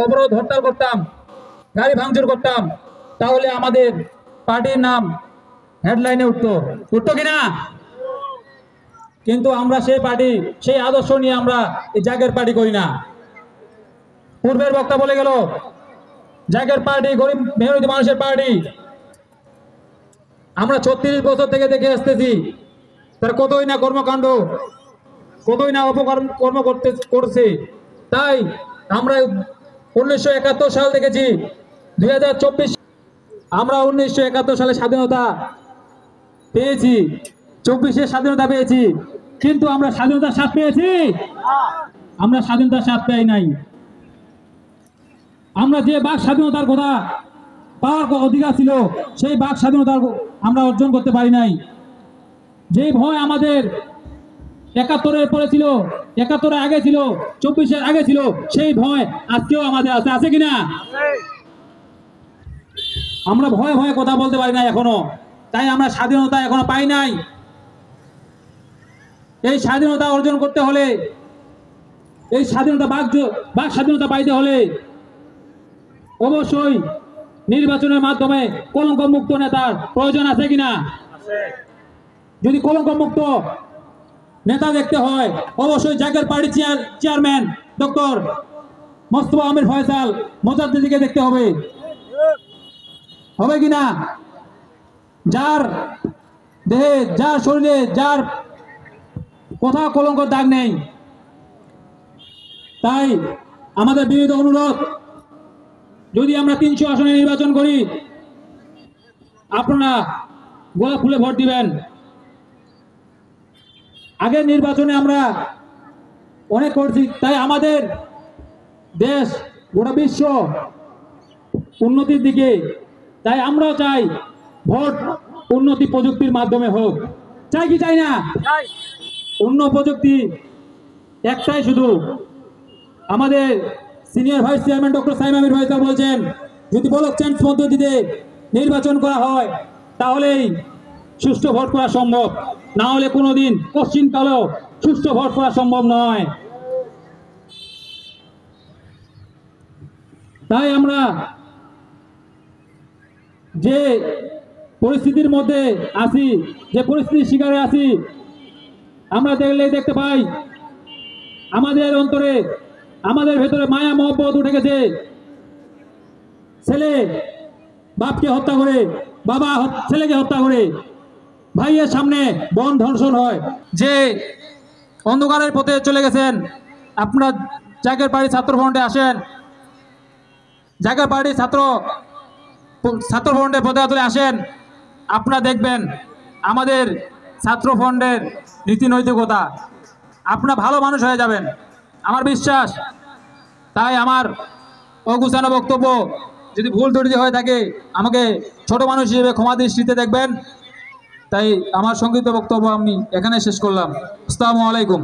অবরোধ হরতাল করতাম, গাড়ি ভাঙচুর করতাম, তাহলে আমাদের পার্টির নাম হেডলাইনে উঠতো কিনা? কিন্তু আমরা সেই পার্টি, সেই আদর্শ নিয়ে আমরা এই জাগের পার্টি করি না। পূর্বের বক্তা বলে গেল জাগের পার্টি গরিব মেহনতি মানুষের পার্টি। আমরা 36 বছর থেকে দেখে আসতেছি তার কতই না কর্মকাণ্ড, কতই না অপকর্ম করছে। তাই আমরা 1971 সাল দেখেছি, 2024 আমরা 1971 সালে স্বাধীনতা পেয়েছি, 24-এ স্বাধীনতা পেয়েছি, কিন্তু আমরা স্বাধীনতার স্বাদ পেয়েছি? আমরা স্বাধীনতার স্বাদ পাই নাই। আমরা যে বাক স্বাধীনতার কথা পাওয়ার অধিকার ছিল, সেই বাক স্বাধীনতা আমরা অর্জন করতে পারি নাই। যে ভয় আমাদের 71-এর পরে ছিল, 71-এর আগে ছিল, 24-এর আগে ছিল, সেই ভয় আজকেও আমাদের আছে কিনা? আমরা ভয়ে ভয়ে কথা বলতে পারি না এখনো, তাই আমরা স্বাধীনতা এখনো পাই নাই। এই স্বাধীনতা অর্জন করতে হলে, এই স্বাধীনতা বাক স্বাধীনতা পাইতে হলে অবশ্যই নির্বাচনের মাধ্যমে কলঙ্ক মুক্ত নেতার প্রয়োজন আছে কিনা? যদি কলঙ্ক মুক্ত নেতা দেখতে হয়, অবশ্যই জাগের পার্টি চেয়ারম্যান ডক্টর মোস্তফা আমির ফয়সাল মোজাদ্দেদিকে দেখতে হবে কিনা? যার দেহে, যার শরীরে, যার কোথাও কলঙ্ক দাগ নেই। তাই আমাদের বিনীত অনুরোধ, যদি আমরা 300 আসনে নির্বাচন করি, আপনারা গোলাপ ফুলে ভোট দিবেন। আগের নির্বাচনে আমরা অনেক করছি, তাই আমাদের দেশ, গোটা বিশ্ব উন্নতির দিকে, তাই আমরাও চাই ভোট উন্নতি প্রযুক্তির মাধ্যমে হোক। চাই কি চাই না? উন্নত প্রযুক্তি একটাই শুধু, আমাদের senior vice chairman doctor Saim Amir Faisal বলছেন, যদি ব্লক চেঞ্জ পদ্ধতিতে নির্বাচন করা হয় তাহলেই সুষ্ঠু ভোট করা সম্ভব, না হলে কোনোদিন পশ্চিমকালেও সুষ্ঠু ভোট করা সম্ভব নয়। তাই আমরা যে পরিস্থিতির মধ্যে আছি, যে পরিস্থিতির শিকারে আছি, আমরা দেখতে পাই আমাদের অন্তরে, আমাদের ভেতরে মায়া মহব্বত উঠে গেছে। ছেলে বাপকে হত্যা করে, বাবা ছেলেকে হত্যা করে, ভাইয়ের সামনে বন ধর্ষণ হয়। যে অন্ধকারের পথে চলে গেছেন, আপনারা জাগের পার্টি ছাত্র ফ্রন্টে আসেন, জাগের পার্টি ছাত্র ফ্রন্টের পদযাত্রায় আসেন, আপনারা দেখবেন আমাদের ছাত্র ফ্রন্টের নীতি নৈতিকতা, আপনারা ভালো মানুষ হয়ে যাবেন, আমার বিশ্বাস। তাই আমার অগুছানো বক্তব্য যদি ভুল ত্রুটি হয়ে থাকে, আমাকে ছোট মানুষ হিসেবে ক্ষমা দৃষ্টিতে দেখবেন। তাই আমার সংক্ষিপ্ত বক্তব্য আমি এখানে শেষ করলাম। আসসালামু আলাইকুম।